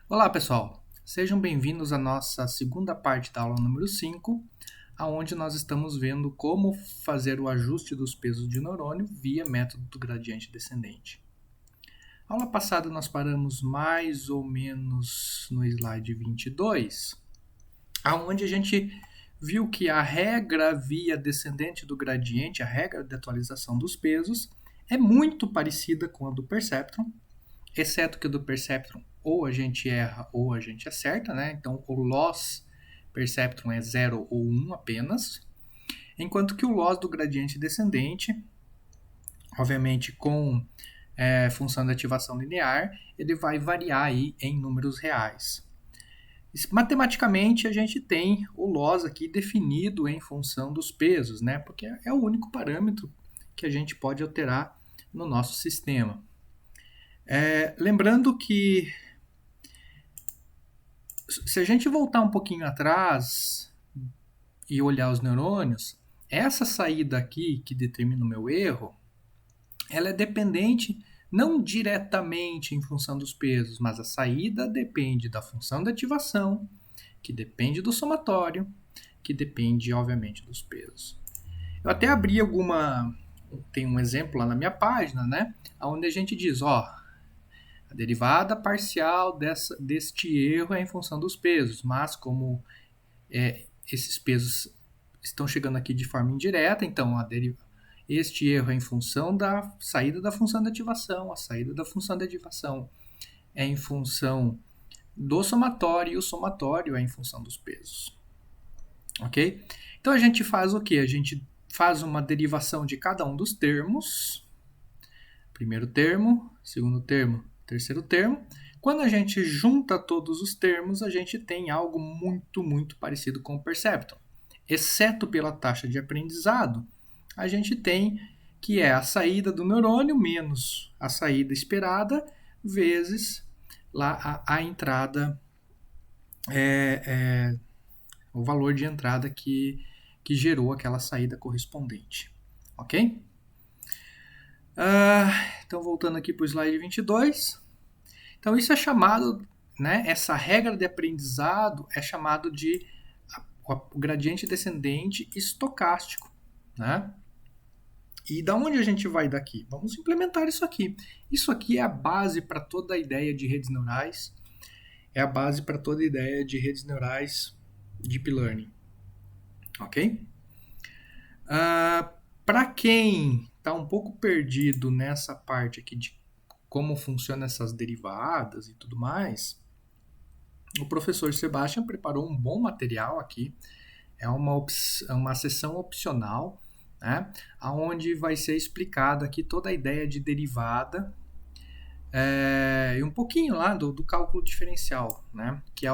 Olá, pessoal. Sejam bem-vindos à nossa segunda parte da aula número 5, aonde nós estamos vendo como fazer o ajuste dos pesos de neurônio via método do gradiente descendente. A aula passada nós paramos mais ou menos no slide 22, aonde a gente viu que a regra via descendente do gradiente, a regra de atualização dos pesos, é muito parecida com a do perceptron, exceto que o do perceptron ou a gente erra ou a gente acerta, né? Então o loss perceptron é 0 ou 1 apenas, enquanto que o loss do gradiente descendente, obviamente com função de ativação linear, ele vai variar aí em números reais. Matematicamente, a gente tem o loss aqui definido em função dos pesos, né? Porque é o único parâmetro que a gente pode alterar no nosso sistema. Lembrando que se a gente voltar um pouquinho atrás e olhar os neurônios, essa saída aqui que determina o meu erro, ela é dependente não diretamente em função dos pesos, mas a saída depende da função de ativação, que depende do somatório, que depende, obviamente, dos pesos. Eu até abri tem um exemplo lá na minha página, né? Onde a gente diz, a derivada parcial deste erro é em função dos pesos, mas como esses pesos estão chegando aqui de forma indireta, então este erro é em função da saída da função de ativação, a saída da função de ativação é em função do somatório e o somatório é em função dos pesos. Ok? Então a gente faz o que? A gente faz uma derivação de cada um dos termos, primeiro termo, segundo termo, terceiro termo. Quando a gente junta todos os termos, a gente tem algo muito parecido com o perceptron. Exceto pela taxa de aprendizado, a gente tem que é a saída do neurônio menos a saída esperada vezes lá a entrada, o valor de entrada que gerou aquela saída correspondente. Ok? Então, voltando aqui para o slide 22. Então, isso é chamado, né, essa regra de aprendizado é chamado de o gradiente descendente estocástico. Né? E da onde a gente vai daqui? Vamos implementar isso aqui. Isso aqui é a base para toda a ideia de redes neurais. É a base para toda a ideia de redes neurais Deep Learning. Ok? Para quem está um pouco perdido nessa parte aqui de como funcionam essas derivadas e tudo mais, o professor Sebastian preparou um bom material aqui. É uma sessão opcional, né, onde vai ser explicado aqui toda a ideia de derivada e um pouquinho lá do cálculo diferencial, né, que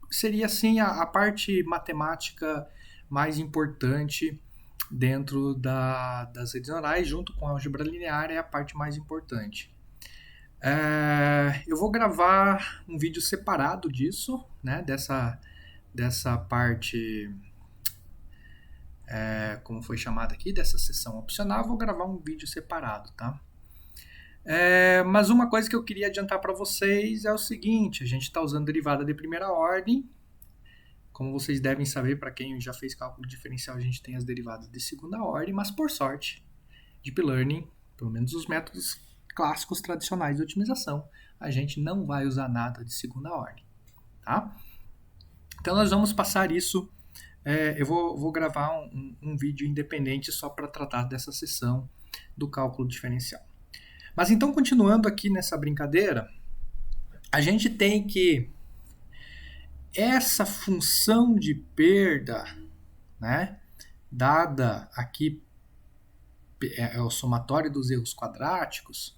seria assim a parte matemática mais importante dentro das redes neurais, junto com a álgebra linear, é a parte mais importante. Eu vou gravar um vídeo separado disso, né, dessa parte, como foi chamada aqui, dessa sessão opcional, vou gravar um vídeo separado, tá? Mas uma coisa que eu queria adiantar para vocês é o seguinte, a gente está usando derivada de primeira ordem. Como vocês devem saber, para quem já fez cálculo diferencial, a gente tem as derivadas de segunda ordem, mas por sorte, Deep Learning, pelo menos os métodos clássicos tradicionais de otimização, a gente não vai usar nada de segunda ordem. Tá? Então nós vamos passar isso, eu vou gravar um vídeo independente só para tratar dessa sessão do cálculo diferencial. Mas então, continuando aqui nessa brincadeira, a gente tem que essa função de perda, né, dada aqui é o somatório dos erros quadráticos,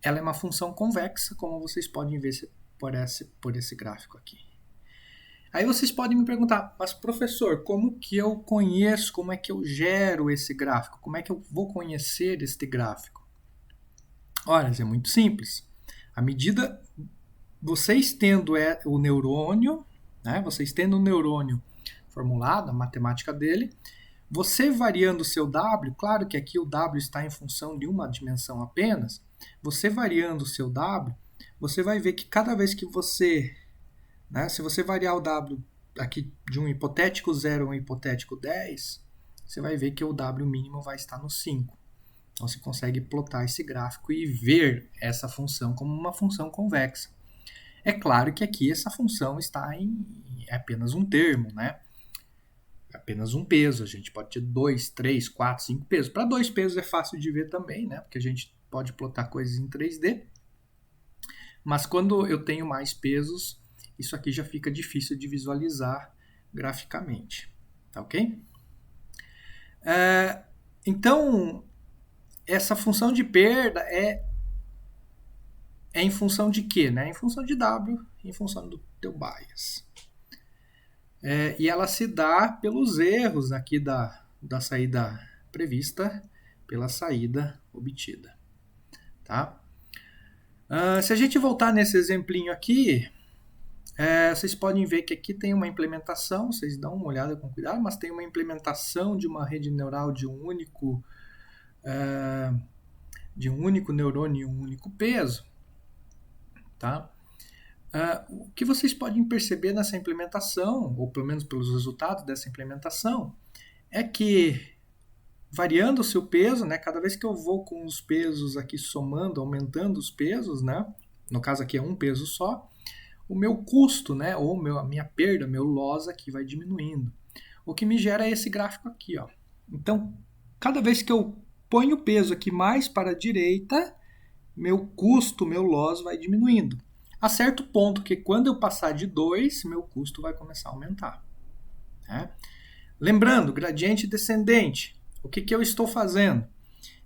ela é uma função convexa, como vocês podem ver por esse gráfico aqui. Aí vocês podem me perguntar, mas professor, como que eu conheço, como é que eu gero esse gráfico? Como é que eu vou conhecer este gráfico? Olha, é muito simples. À medida vocês tendo o neurônio, né, vocês tendo o neurônio formulado, a matemática dele, você variando o seu W, claro que aqui o W está em função de uma dimensão apenas, você variando o seu W, você vai ver que cada vez que você, né, se você variar o W aqui de um hipotético 0 a um hipotético 10, você vai ver que o W mínimo vai estar no 5. Então você consegue plotar esse gráfico e ver essa função como uma função convexa. É claro que aqui essa função está em apenas um termo, né? Apenas um peso. A gente pode ter 2, 3, 4, 5 pesos. Para 2 pesos é fácil de ver também, né? Porque a gente pode plotar coisas em 3D. Mas quando eu tenho mais pesos, isso aqui já fica difícil de visualizar graficamente. Tá ok? Então, essa função de perda é em função de quê? Né? Em função de W, em função do teu bias. E ela se dá pelos erros aqui da saída prevista, pela saída obtida. Tá? Se a gente voltar nesse exemplinho aqui, vocês podem ver que aqui tem uma implementação, vocês dão uma olhada com cuidado, mas tem uma implementação de uma rede neural de um único neurônio e um único peso. Tá? O que vocês podem perceber nessa implementação, ou pelo menos pelos resultados dessa implementação, é que variando o seu peso, né, cada vez que eu vou com os pesos aqui somando, aumentando os pesos, né, no caso aqui é um peso só, o meu custo, né, ou a minha perda, meu loss aqui vai diminuindo. O que me gera esse gráfico aqui. Ó. Então, cada vez que eu ponho o peso aqui mais para a direita, meu custo, meu loss vai diminuindo. A certo ponto que quando eu passar de 2, meu custo vai começar a aumentar. Né? Lembrando, gradiente descendente. O que eu estou fazendo?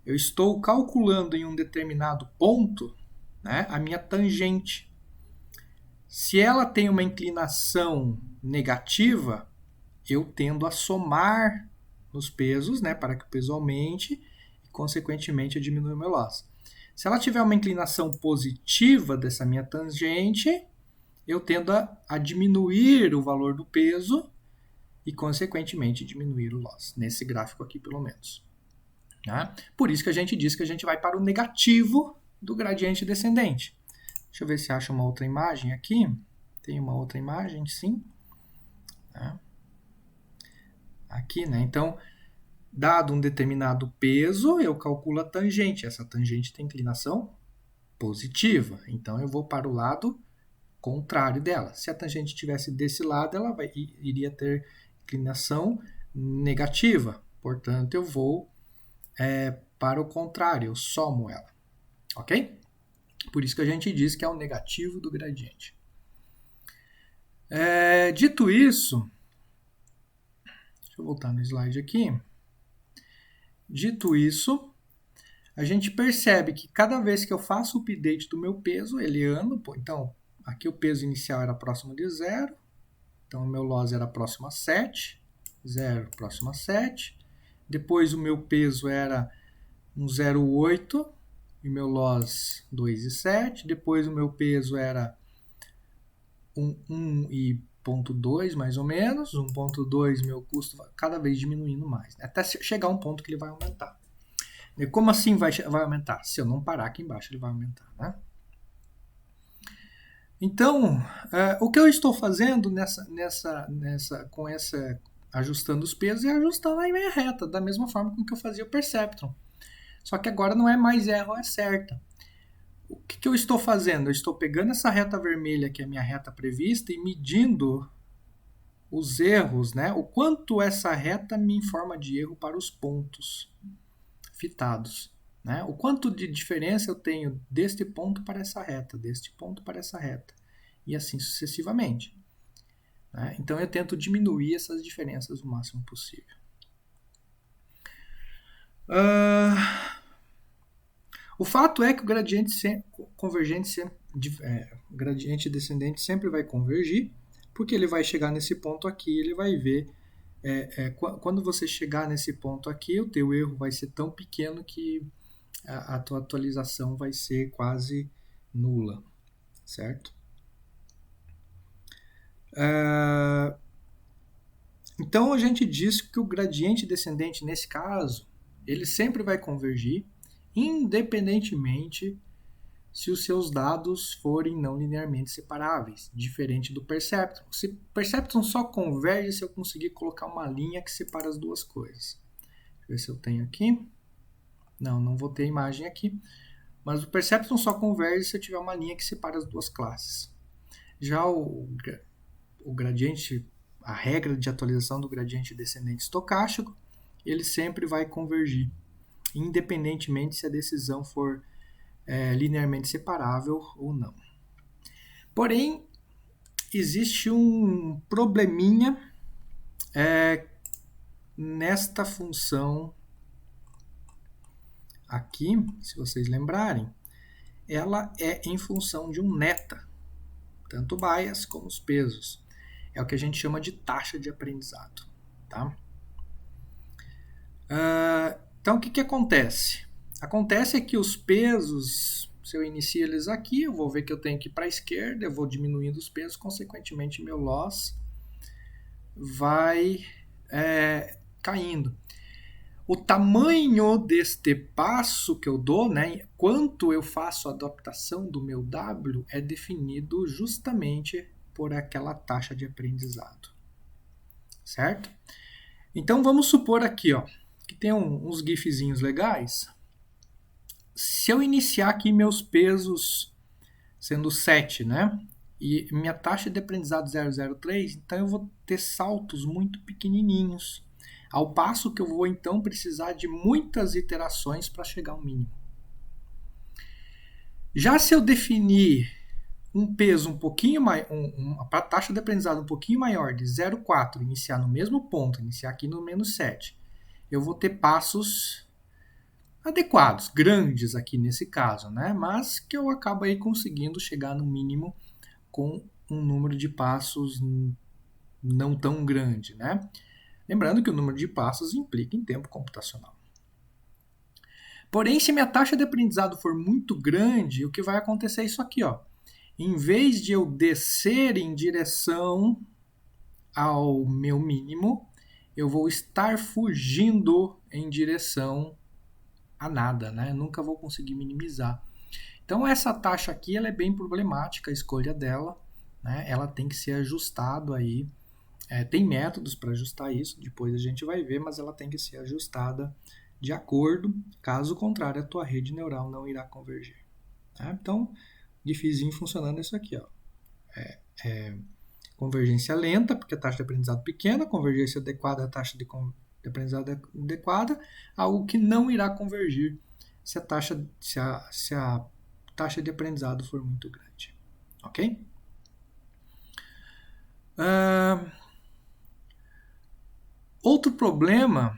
Eu estou calculando em um determinado ponto, né, a minha tangente. Se ela tem uma inclinação negativa, eu tendo a somar nos pesos, né, para que o peso aumente e, consequentemente, eu diminua o meu loss. Se ela tiver uma inclinação positiva dessa minha tangente, eu tendo a diminuir o valor do peso e, consequentemente, diminuir o loss. Nesse gráfico aqui, pelo menos. Né? Por isso que a gente diz que a gente vai para o negativo do gradiente descendente. Deixa eu ver se acha uma outra imagem aqui. Tem uma outra imagem, sim. Né? Aqui, né? Então, dado um determinado peso, eu calculo a tangente. Essa tangente tem inclinação positiva. Então, eu vou para o lado contrário dela. Se a tangente estivesse desse lado, ela iria ter inclinação negativa. Portanto, eu vou para o contrário, eu somo ela. Ok? Por isso que a gente diz que é o negativo do gradiente. Dito isso, deixa eu voltar no slide aqui. Dito isso, a gente percebe que cada vez que eu faço o update do meu peso, ele anda. Então, aqui o peso inicial era próximo de 0. Então, o meu loss era próximo a 7. 0, próximo a 7. Depois, o meu peso era um 0,8 e meu loss 2,7. Depois, o meu peso era 1,2 mais ou menos. 1,2 meu custo vai cada vez diminuindo mais, né? Até chegar a um ponto que ele vai aumentar. E como assim vai aumentar? Se eu não parar aqui embaixo, ele vai aumentar, né? Então, o que eu estou fazendo ajustando os pesos é ajustar lá em meia reta, da mesma forma com que eu fazia o Perceptron. Só que agora não é mais erro, é certa. O que eu estou fazendo? Eu estou pegando essa reta vermelha, que é a minha reta prevista, e medindo os erros, né? O quanto essa reta me informa de erro para os pontos fitados. Né? O quanto de diferença eu tenho deste ponto para essa reta, deste ponto para essa reta, e assim sucessivamente. Né? Então eu tento diminuir essas diferenças o máximo possível. O fato é que o gradiente gradiente descendente sempre vai convergir, porque ele vai chegar nesse ponto aqui, ele vai ver. Quando você chegar nesse ponto aqui, o teu erro vai ser tão pequeno que a tua atualização vai ser quase nula, certo? Então a gente diz que o gradiente descendente, nesse caso, ele sempre vai convergir, independentemente se os seus dados forem não linearmente separáveis, diferente do Perceptron. Se Perceptron só converge se eu conseguir colocar uma linha que separa as duas coisas. Deixa eu ver se eu tenho aqui. Não vou ter a imagem aqui. Mas o Perceptron só converge se eu tiver uma linha que separa as duas classes. Já o gradiente, a regra de atualização do gradiente descendente estocástico, ele sempre vai convergir, independentemente se a decisão for linearmente separável ou não. Porém, existe um probleminha nesta função aqui, se vocês lembrarem, ela é em função de um neta, tanto o bias como os pesos. É o que a gente chama de taxa de aprendizado. Tá? Então, o que acontece? Acontece que os pesos, se eu inicio eles aqui, eu vou ver que eu tenho que ir para a esquerda, eu vou diminuindo os pesos, consequentemente meu loss vai caindo. O tamanho deste passo que eu dou, né, quanto eu faço a adaptação do meu W, é definido justamente por aquela taxa de aprendizado. Certo? Então vamos supor aqui, ó, que tem uns gifzinhos legais. Se eu iniciar aqui meus pesos sendo 7, né? E minha taxa de aprendizado 0,03, então eu vou ter saltos muito pequenininhos. Ao passo que eu vou então precisar de muitas iterações para chegar ao mínimo. Já se eu definir um peso um pouquinho maior, uma taxa de aprendizado um pouquinho maior, de 0,4, iniciar no mesmo ponto, iniciar aqui no menos 7, eu vou ter passos adequados, grandes aqui nesse caso, né? Mas que eu acabo aí conseguindo chegar no mínimo com um número de passos não tão grande, né? Lembrando que o número de passos implica em tempo computacional. Porém, se minha taxa de aprendizado for muito grande, o que vai acontecer é isso aqui, ó. Em vez de eu descer em direção ao meu mínimo, eu vou estar fugindo em direção a nada, né? Nunca vou conseguir minimizar. Então essa taxa aqui ela é bem problemática, a escolha dela, né? Ela tem que ser ajustado aí. Tem métodos para ajustar isso, depois a gente vai ver, mas ela tem que ser ajustada de acordo, caso contrário a tua rede neural não irá convergir. Tá? Então, GIFzinho funcionando isso aqui, ó. Convergência lenta, porque a taxa de aprendizado pequena, convergência adequada, a taxa de aprendizado adequada, algo que não irá convergir se a taxa de aprendizado for muito grande. Ok? Outro problema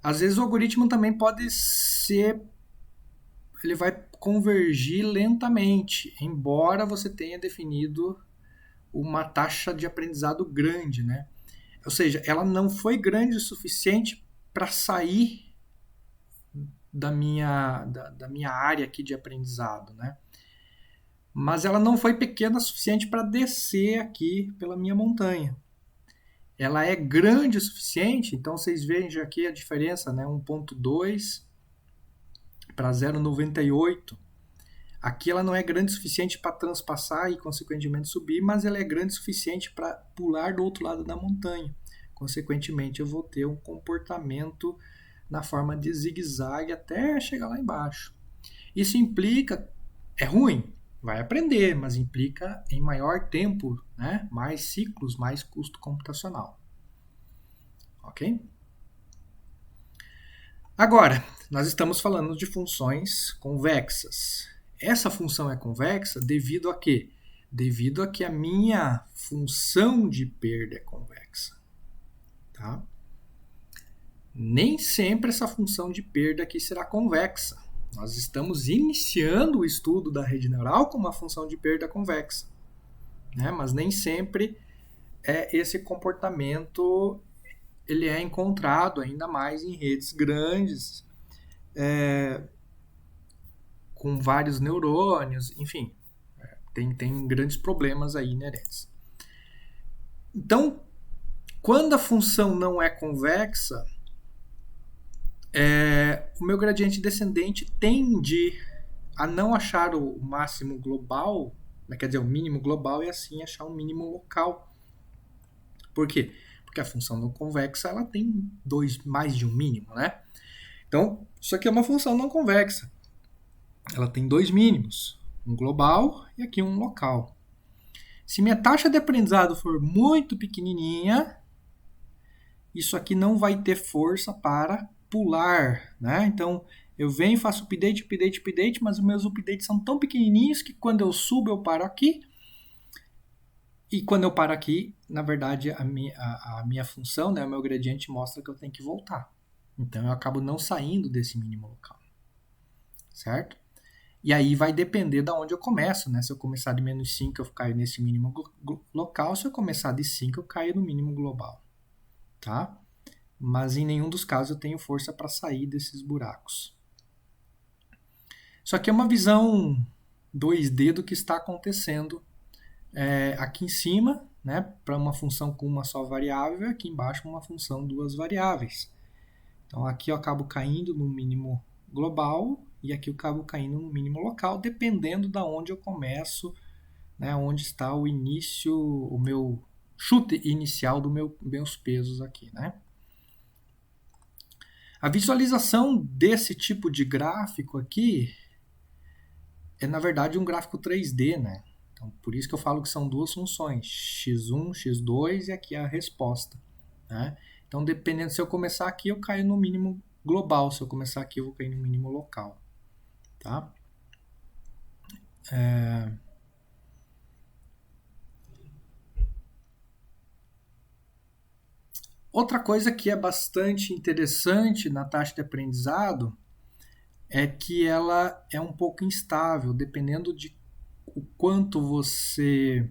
às vezes o algoritmo também pode ser, ele vai convergir lentamente, embora você tenha definido uma taxa de aprendizado grande, né? Ou seja, ela não foi grande o suficiente para sair da minha área aqui de aprendizado, né? Mas ela não foi pequena o suficiente para descer aqui pela minha montanha. Ela é grande o suficiente, então vocês vejam aqui a diferença, né? 1.2 para 0,98. Aqui ela não é grande o suficiente para transpassar e, consequentemente, subir, mas ela é grande o suficiente para pular do outro lado da montanha. Consequentemente, eu vou ter um comportamento na forma de zigue-zague até chegar lá embaixo. Isso implica, é ruim, vai aprender, mas implica em maior tempo, né? Mais ciclos, mais custo computacional. Ok? Agora, nós estamos falando de funções convexas. Essa função é convexa devido a quê? Devido a que a minha função de perda é convexa. Tá? Nem sempre essa função de perda aqui será convexa. Nós estamos iniciando o estudo da rede neural com uma função de perda convexa. Né? Mas nem sempre esse comportamento ele é encontrado, ainda mais em redes grandes, com vários neurônios, enfim, tem grandes problemas aí inerentes. Então, quando a função não é convexa, o meu gradiente descendente tende a não achar o máximo global, quer dizer, o mínimo global, e assim achar um mínimo local. Por quê? Porque a função não convexa ela tem mais de um mínimo, né? Então, isso aqui é uma função não convexa. Ela tem dois mínimos, um global e aqui um local. Se minha taxa de aprendizado for muito pequenininha, isso aqui não vai ter força para pular, né? Então, eu venho e faço update, mas os meus updates são tão pequenininhos que quando eu subo eu paro aqui. E quando eu paro aqui, na verdade, a minha função, né, o meu gradiente mostra que eu tenho que voltar. Então, eu acabo não saindo desse mínimo local. Certo? E aí vai depender de onde eu começo, né? Se eu começar de menos 5, eu caio nesse mínimo local. Se eu começar de 5, eu caio no mínimo global. Tá? Mas em nenhum dos casos eu tenho força para sair desses buracos. Isso aqui é uma visão 2D do que está acontecendo aqui em cima, né, para uma função com uma só variável, aqui embaixo uma função duas variáveis. Então aqui eu acabo caindo no mínimo global e aqui eu acabo caindo no mínimo local, dependendo da onde eu começo, né, onde está o início, o meu chute inicial dos meus pesos aqui, né? A visualização desse tipo de gráfico aqui é, na verdade, um gráfico 3D, né? Então, por isso que eu falo que são duas funções, x1, x2 e aqui a resposta, né? Então, dependendo, se eu começar aqui, eu caio no mínimo global. Se eu começar aqui, eu vou cair no mínimo local, tá? Outra coisa que é bastante interessante na taxa de aprendizado é que ela é um pouco instável, dependendo de o quanto você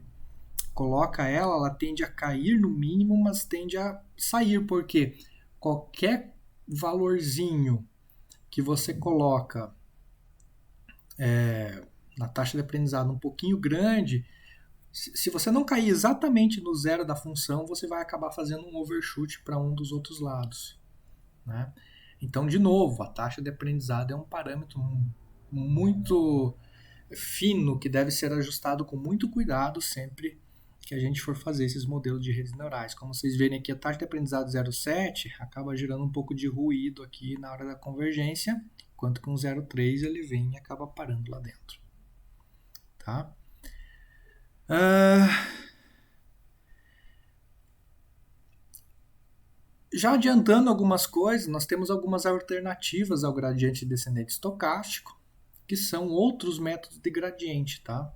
coloca ela, ela tende a cair no mínimo, mas tende a sair, porque qualquer valorzinho que você coloca na taxa de aprendizado um pouquinho grande, se você não cair exatamente no zero da função, você vai acabar fazendo um overshoot para um dos outros lados, né? Então, de novo, a taxa de aprendizado é um parâmetro muito fino que deve ser ajustado com muito cuidado sempre que a gente for fazer esses modelos de redes neurais. Como vocês verem aqui, a taxa de aprendizado 0,7 acaba gerando um pouco de ruído aqui na hora da convergência, enquanto que um 0,3 ele vem e acaba parando lá dentro. Tá? Já adiantando algumas coisas, nós temos algumas alternativas ao gradiente descendente estocástico, que são outros métodos de gradiente, tá?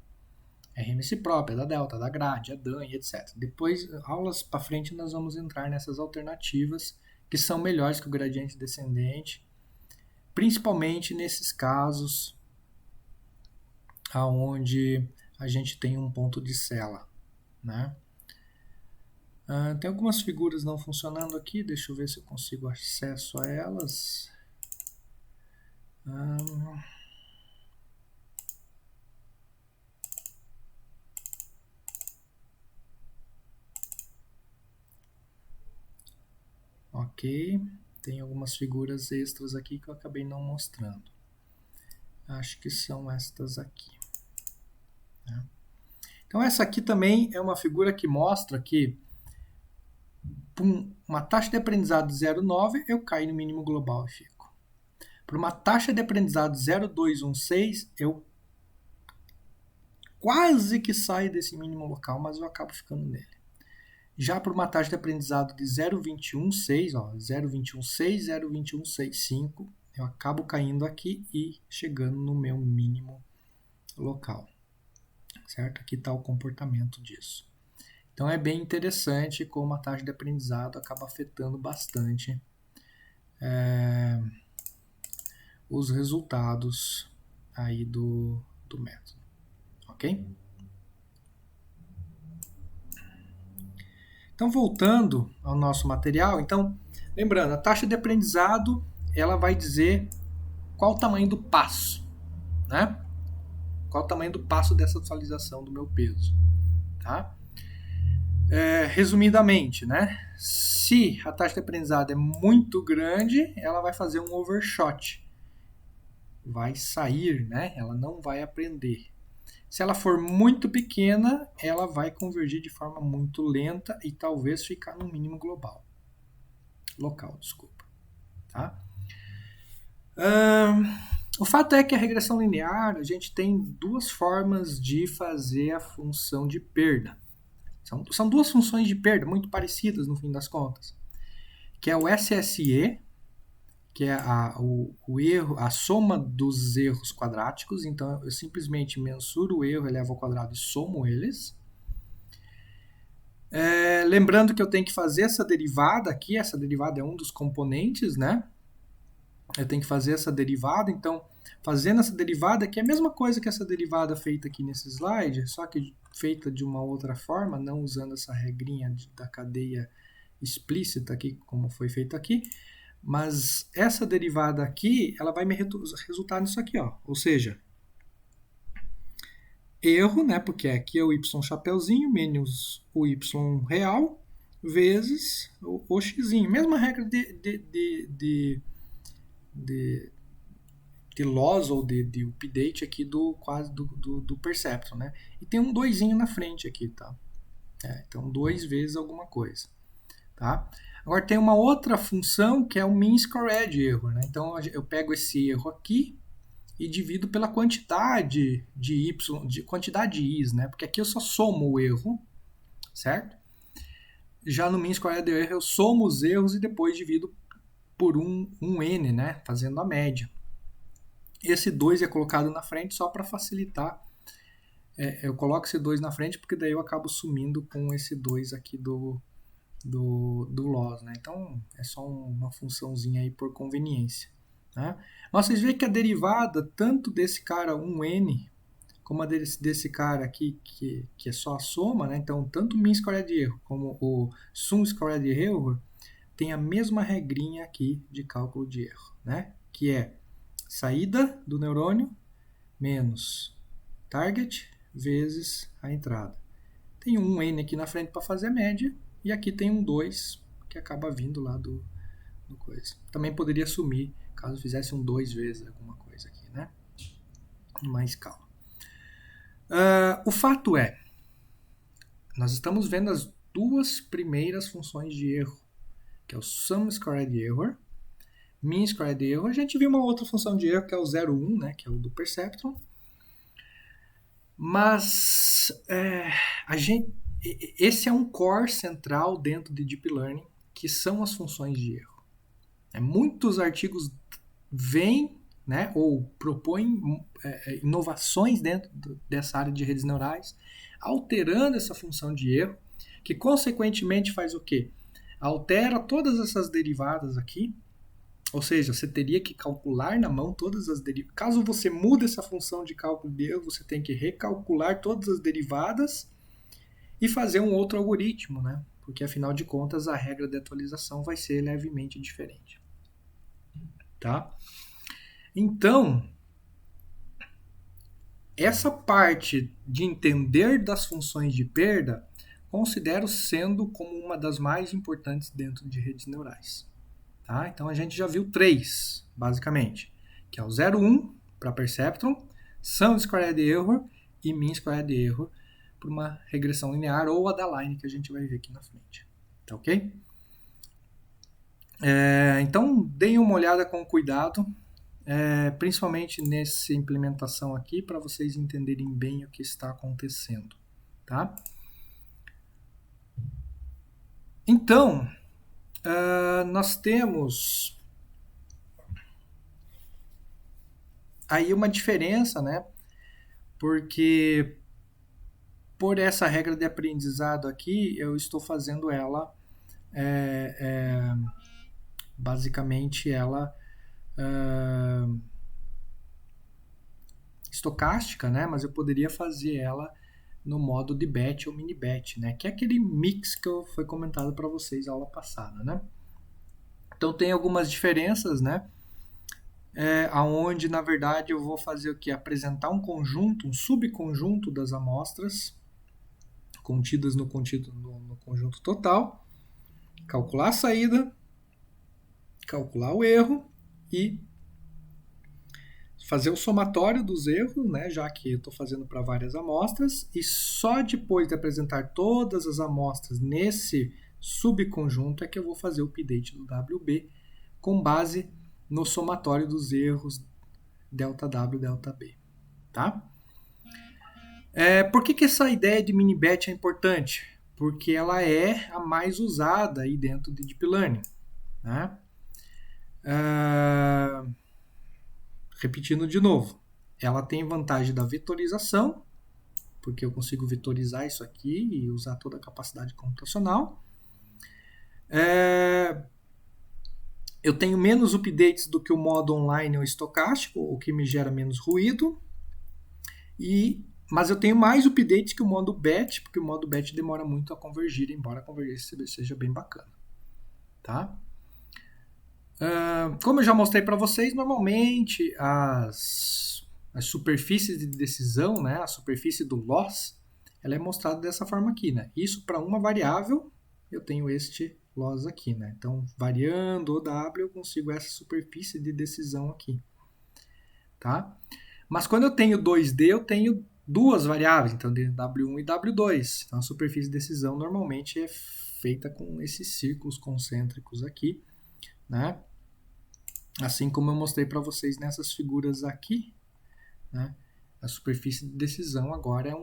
RMS própria, da delta, da grade, a DAN e etc. Depois, aulas para frente, nós vamos entrar nessas alternativas que são melhores que o gradiente descendente, principalmente nesses casos aonde a gente tem um ponto de cela, né? Tem algumas figuras não funcionando aqui, deixa eu ver se eu consigo acesso a elas. Ok, tem algumas figuras extras aqui que eu acabei não mostrando. Acho que são estas aqui. Né? Então essa aqui também é uma figura que mostra que uma taxa de aprendizado 0,9 eu caio no mínimo global e fico. Para uma taxa de aprendizado 0,216 eu quase que saio desse mínimo local, mas eu acabo ficando nele. Já para uma taxa de aprendizado de 0,216, 0,216, 0,216,5, eu acabo caindo aqui e chegando no meu mínimo local. Certo? Aqui está o comportamento disso. Então é bem interessante como a taxa de aprendizado acaba afetando bastante os resultados aí do método. Ok? Então, voltando ao nosso material, então, lembrando, a taxa de aprendizado ela vai dizer qual o tamanho do passo, né? Qual o tamanho do passo dessa atualização do meu peso, tá? Resumidamente, né? Se a taxa de aprendizado é muito grande, ela vai fazer um overshot. Vai sair, né? Ela não vai aprender. Se ela for muito pequena, ela vai convergir de forma muito lenta e talvez ficar no mínimo global. Local, desculpa. Tá? O fato é que a regressão linear, a gente tem duas formas de fazer a função de perda. São duas funções de perda muito parecidas no fim das contas, que é o SSE, que é o erro, a soma dos erros quadráticos. Então eu simplesmente mensuro o erro, elevo ao quadrado e somo eles. Lembrando que eu tenho que fazer essa derivada aqui, essa derivada é um dos componentes, né? Eu tenho que fazer essa derivada, então fazendo essa derivada, que é a mesma coisa que essa derivada feita aqui nesse slide, só que feita de uma outra forma, não usando essa regrinha da cadeia explícita aqui, como foi feito aqui, mas essa derivada aqui, ela vai me resultar nisso aqui, ó. Ou seja, erro, né, porque aqui é o y chapeuzinho menos o y real vezes o x. Mesma regra de loss ou de update aqui do Perceptron, né? E tem um 2 na frente aqui, tá? Então 2 vezes alguma coisa, tá? Agora tem uma outra função que é o mean squared error, né? Então eu pego esse erro aqui e divido pela quantidade de y, de quantidade de i's, né? Porque aqui eu só somo o erro, certo? Já no mean squared error eu somo os erros e depois divido por um n, né? Fazendo a média. Esse 2 é colocado na frente só para facilitar. Eu coloco esse 2 na frente porque daí eu acabo sumindo com esse 2 aqui do loss, né? Então é só uma funçãozinha aí por conveniência, né? Mas vocês veem que a derivada tanto desse cara 1n como a desse cara aqui que é só a soma, né? Então tanto o mean squared erro como o sum squared error tem a mesma regrinha aqui de cálculo de erro, né? Que é saída do neurônio menos target vezes a entrada. Tem um n aqui na frente para fazer a média e aqui tem um 2 que acaba vindo lá do coisa. Também poderia sumir caso fizesse um 2 vezes alguma coisa aqui, né? Mais calma. O fato é, nós estamos vendo as duas primeiras funções de erro, que é o sum squared error, mean squared error. A gente viu uma outra função de erro que é o 0,1, né? Que é o do Perceptron. Mas esse é um core central dentro de Deep Learning, que são as funções de erro. Muitos artigos vêm, né, ou propõem inovações dentro dessa área de redes neurais, alterando essa função de erro, que consequentemente faz o quê? Altera todas essas derivadas aqui, ou seja, você teria que calcular na mão todas as derivadas. Caso você mude essa função de cálculo de erro, você tem que recalcular todas as derivadas e fazer um outro algoritmo, né? Porque afinal de contas a regra de atualização vai ser levemente diferente. Tá? Então, essa parte de entender das funções de perda, considero sendo como uma das mais importantes dentro de redes neurais. Tá? Então a gente já viu 3, basicamente, que é o 0,1 para Perceptron, Sum Squared Error e Mean Squared Error para uma regressão linear ou a da line que a gente vai ver aqui na frente. Tá ok? Então deem uma olhada com cuidado, principalmente nessa implementação aqui, para vocês entenderem bem o que está acontecendo. Tá? Então, nós temos aí uma diferença, né? Porque por essa regra de aprendizado aqui, eu estou fazendo ela, basicamente ela estocástica, né? Mas eu poderia fazer ela no modo de batch ou mini batch, né? Que é aquele mix que foi comentado para vocês na aula passada, né? Então tem algumas diferenças, né? Aonde na verdade eu vou fazer o que? Apresentar um conjunto, um subconjunto das amostras contidas no conjunto total, calcular a saída, calcular o erro e fazer o somatório dos erros, né, já que eu estou fazendo para várias amostras, e só depois de apresentar todas as amostras nesse subconjunto é que eu vou fazer o update do WB com base no somatório dos erros ΔW, ΔB. Tá? Por que essa ideia de mini-batch é importante? Porque ela é a mais usada aí dentro de Deep Learning. Né? Repetindo de novo, ela tem vantagem da vetorização, porque eu consigo vetorizar isso aqui e usar toda a capacidade computacional. Eu tenho menos updates do que o modo online ou estocástico, o que me gera menos ruído. Mas eu tenho mais updates que o modo batch, porque o modo batch demora muito a convergir, embora a convergência seja bem bacana. Tá? Como eu já mostrei para vocês, normalmente as superfícies de decisão, né, a superfície do loss, ela é mostrada dessa forma aqui. Né? Isso para uma variável, eu tenho este loss aqui. Né? Então, variando o W, eu consigo essa superfície de decisão aqui. Tá? Mas quando eu tenho 2D, eu tenho duas variáveis, então W1 e W2. Então, a superfície de decisão normalmente é feita com esses círculos concêntricos aqui. Né? Assim como eu mostrei para vocês nessas figuras aqui, né? A superfície de decisão agora é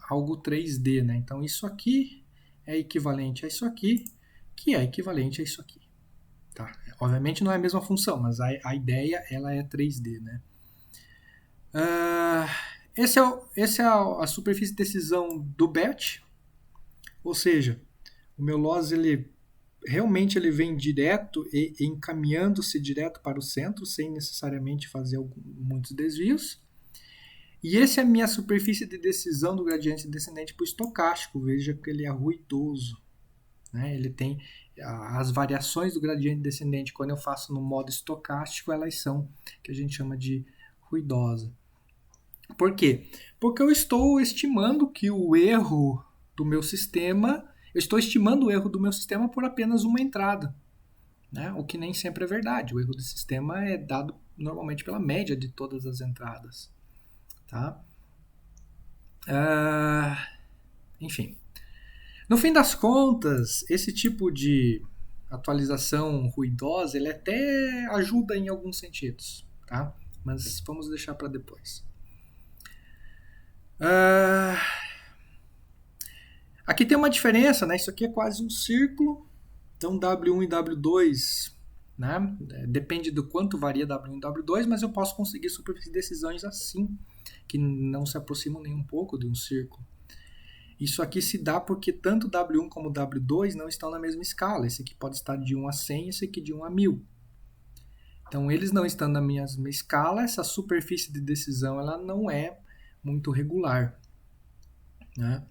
algo 3D. Né? Então isso aqui é equivalente a isso aqui, que é equivalente a isso aqui. Tá? Obviamente não é a mesma função, mas a ideia ela é 3D. Né? Esse é a superfície de decisão do batch, ou seja, o meu loss realmente ele vem direto e encaminhando-se direto para o centro, sem necessariamente fazer muitos desvios. E essa é a minha superfície de decisão do gradiente descendente para o estocástico. Veja que ele é ruidoso. Né? Ele tem as variações do gradiente descendente, quando eu faço no modo estocástico, elas são que a gente chama de ruidosa. Por quê? Porque eu estou estimando que o erro do meu sistema... Eu estou estimando o erro do meu sistema por apenas uma entrada, né? O que nem sempre é verdade. O erro do sistema é dado normalmente pela média de todas as entradas. Tá? Enfim. No fim das contas, esse tipo de atualização ruidosa, ele até ajuda em alguns sentidos. Tá? Mas vamos deixar para depois. Aqui tem uma diferença, né? Isso aqui é quase um círculo. Então, W1 e W2, né? Depende do quanto varia W1 e W2, mas eu posso conseguir superfície de decisões assim, que não se aproximam nem um pouco de um círculo. Isso aqui se dá porque tanto W1 como W2 não estão na mesma escala. Esse aqui pode estar de 1 a 100, esse aqui de 1 a 1000. Então, eles não estando na mesma escala, essa superfície de decisão ela não é muito regular. Né?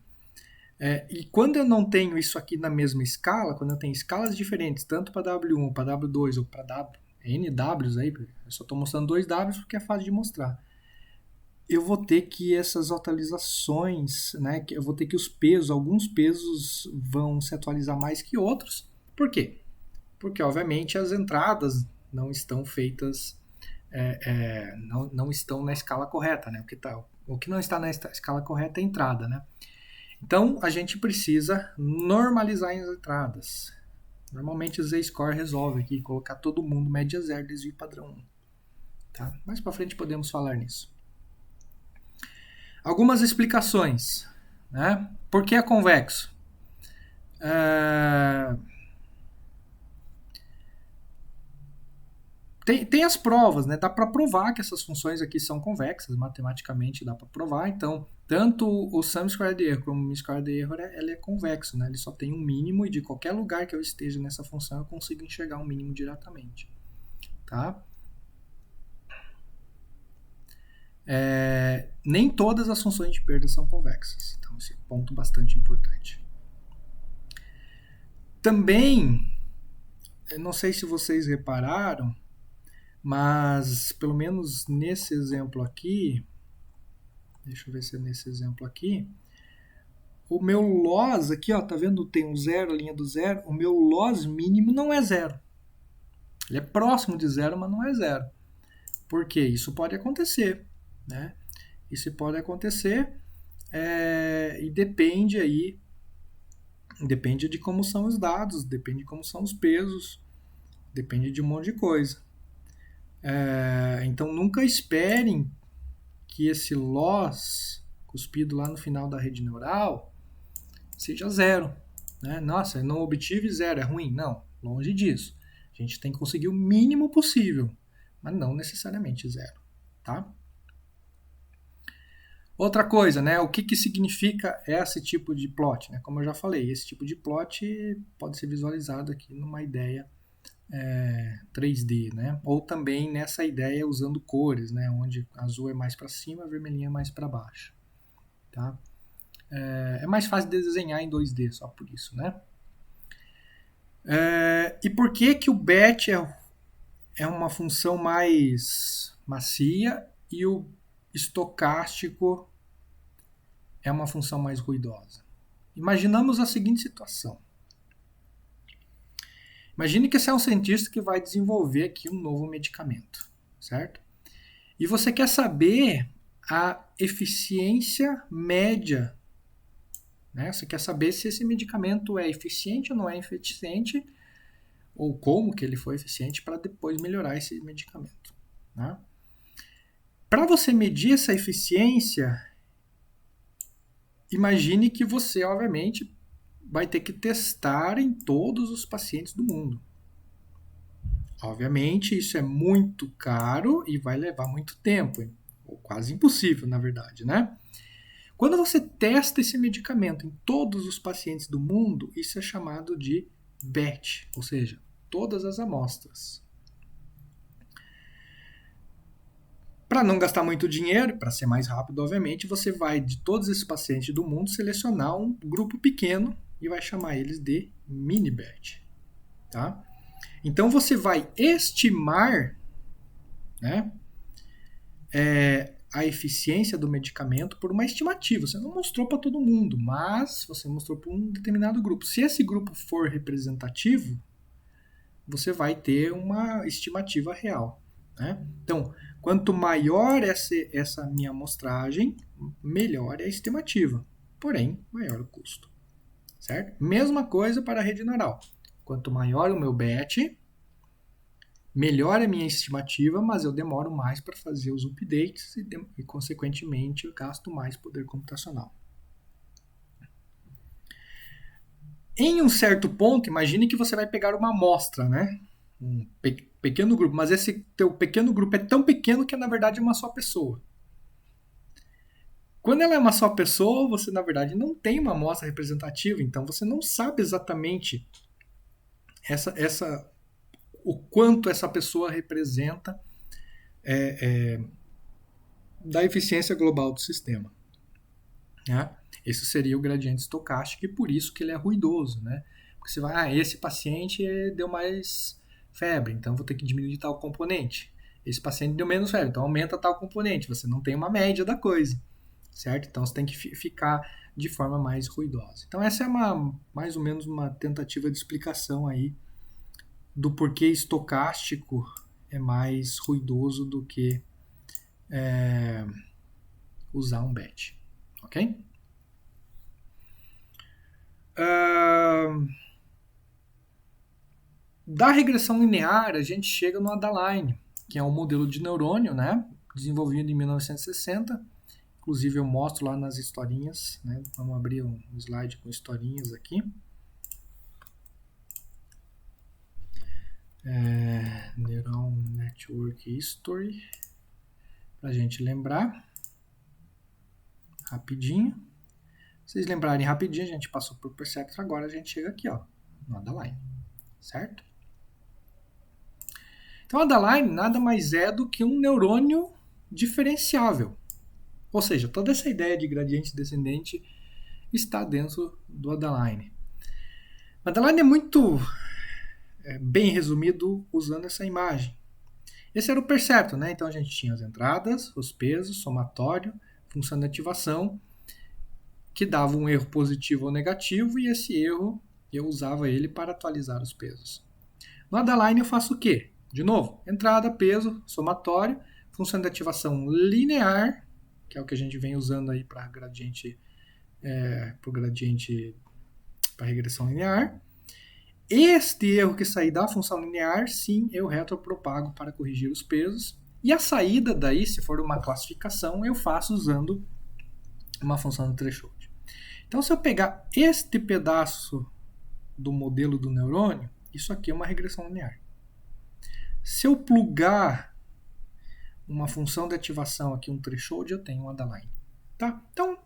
E quando eu não tenho isso aqui na mesma escala, quando eu tenho escalas diferentes, tanto para W1, para W2 ou para N Ws aí, eu só estou mostrando 2 Ws porque é fácil de mostrar. Eu vou ter que essas atualizações, né, eu vou ter que os pesos, alguns pesos vão se atualizar mais que outros. Por quê? Porque, obviamente, as entradas não estão feitas, não estão na escala correta. Né? O que não está na escala correta é a entrada, né? Então, a gente precisa normalizar as entradas. Normalmente o Z-Score resolve aqui, colocar todo mundo média 0, desvio padrão 1. Tá? Mais para frente podemos falar nisso. Algumas explicações. Né? Por que é convexo? Tem as provas, né? Dá para provar que essas funções aqui são convexas, matematicamente dá para provar. Então, tanto o sum squared error como o mean squared error, ele é convexo, né? Ele só tem um mínimo e de qualquer lugar que eu esteja nessa função eu consigo enxergar um mínimo diretamente. Tá? Nem todas as funções de perda são convexas. Então, esse é um ponto bastante importante. Também, eu não sei se vocês repararam, mas pelo menos nesse exemplo aqui, deixa eu ver se é nesse exemplo aqui, o meu loss aqui, ó, tá vendo? Tem um zero, a linha do zero. O meu loss mínimo não é zero. Ele é próximo de zero, mas não é zero. Por quê? Isso pode acontecer, né? Isso pode acontecer e depende de como são os dados, depende de como são os pesos, depende de um monte de coisa. Então nunca esperem que esse loss cuspido lá no final da rede neural seja zero. Né? Nossa, eu não obtive zero, é ruim? Não, longe disso. A gente tem que conseguir o mínimo possível, mas não necessariamente zero. Tá? Outra coisa, né? O que significa esse tipo de plot? Né? Como eu já falei, esse tipo de plot pode ser visualizado aqui numa ideia 3D, né? Ou também nessa ideia usando cores, né? Onde azul é mais para cima, vermelhinho é mais para baixo. Tá? É mais fácil de desenhar em 2D, só por isso, né? E por que o BET é uma função mais macia e o estocástico é uma função mais ruidosa? Imaginamos a seguinte situação. Imagine que você é um cientista que vai desenvolver aqui um novo medicamento, certo? E você quer saber a eficiência média, né? Você quer saber se esse medicamento é eficiente ou não é eficiente, ou como que ele foi eficiente para depois melhorar esse medicamento. Né? Para você medir essa eficiência, imagine que você, obviamente, vai ter que testar em todos os pacientes do mundo. Obviamente, isso é muito caro e vai levar muito tempo, ou quase impossível, na verdade, né? Quando você testa esse medicamento em todos os pacientes do mundo, isso é chamado de batch, ou seja, todas as amostras. Para não gastar muito dinheiro, para ser mais rápido, obviamente, você vai, de todos esses pacientes do mundo, selecionar um grupo pequeno e vai chamar eles de mini batch. Tá? Então você vai estimar, né, a eficiência do medicamento por uma estimativa. Você não mostrou para todo mundo, mas você mostrou para um determinado grupo. Se esse grupo for representativo, você vai ter uma estimativa real. Né? Então, quanto maior essa minha amostragem, melhor é a estimativa, porém, maior o custo. Certo? Mesma coisa para a rede neural. Quanto maior o meu batch, melhor a minha estimativa, mas eu demoro mais para fazer os updates e, consequentemente, eu gasto mais poder computacional. Em um certo ponto, imagine que você vai pegar uma amostra, né? Um pequeno grupo, mas esse teu pequeno grupo é tão pequeno que, na verdade, é uma só pessoa. Quando ela é uma só pessoa, você, na verdade, não tem uma amostra representativa, então você não sabe exatamente o quanto essa pessoa representa da eficiência global do sistema. Né? Esse seria o gradiente estocástico e por isso que ele é ruidoso. Né? Porque você vai, esse paciente deu mais febre, então vou ter que diminuir tal componente. Esse paciente deu menos febre, então aumenta tal componente. Você não tem uma média da coisa, certo? Então você tem que ficar de forma mais ruidosa. Então essa é mais ou menos uma tentativa de explicação aí do porquê estocástico é mais ruidoso do que usar um batch, ok? Da regressão linear, a gente chega no Adaline, que é um modelo de neurônio, né, desenvolvido em 1960. Inclusive eu mostro lá nas historinhas, né? Vamos abrir um slide com historinhas aqui. Neural Network History, para a gente lembrar rapidinho. Se vocês lembrarem rapidinho, a gente passou por Perceptron, agora a gente chega aqui, ó, no Adaline, certo? Então, o Adaline nada mais é do que um neurônio diferenciável. Ou seja, toda essa ideia de gradiente descendente está dentro do Adaline. O Adaline é muito bem resumido usando essa imagem. Esse era o Perceptron, né? Então a gente tinha as entradas, os pesos, somatório, função de ativação. que dava um erro positivo ou negativo, e esse erro eu usava ele para atualizar os pesos. No Adaline eu faço o quê? De novo, entrada, peso, somatório, função de ativação linear, que é o que a gente vem usando aí para gradiente, para regressão linear. Este erro que sair da função linear, sim, eu retropropago para corrigir os pesos. E a saída daí, se for uma classificação, eu faço usando uma função de threshold. Então, se eu pegar este pedaço do modelo do neurônio, isso aqui é uma regressão linear. Se eu plugar uma função de ativação aqui, um threshold, eu tenho um Adaline. Tá? Então,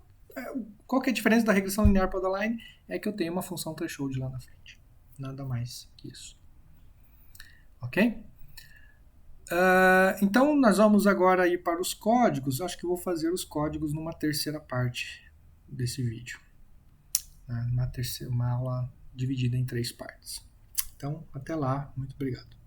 qual que é a diferença da regressão linear para o Adaline? É que eu tenho uma função threshold lá na frente. Nada mais que isso. Ok? Então, nós vamos agora ir para os códigos. Acho que eu vou fazer os códigos numa terceira parte desse vídeo. Uma aula dividida em 3 partes. Então, até lá. Muito obrigado.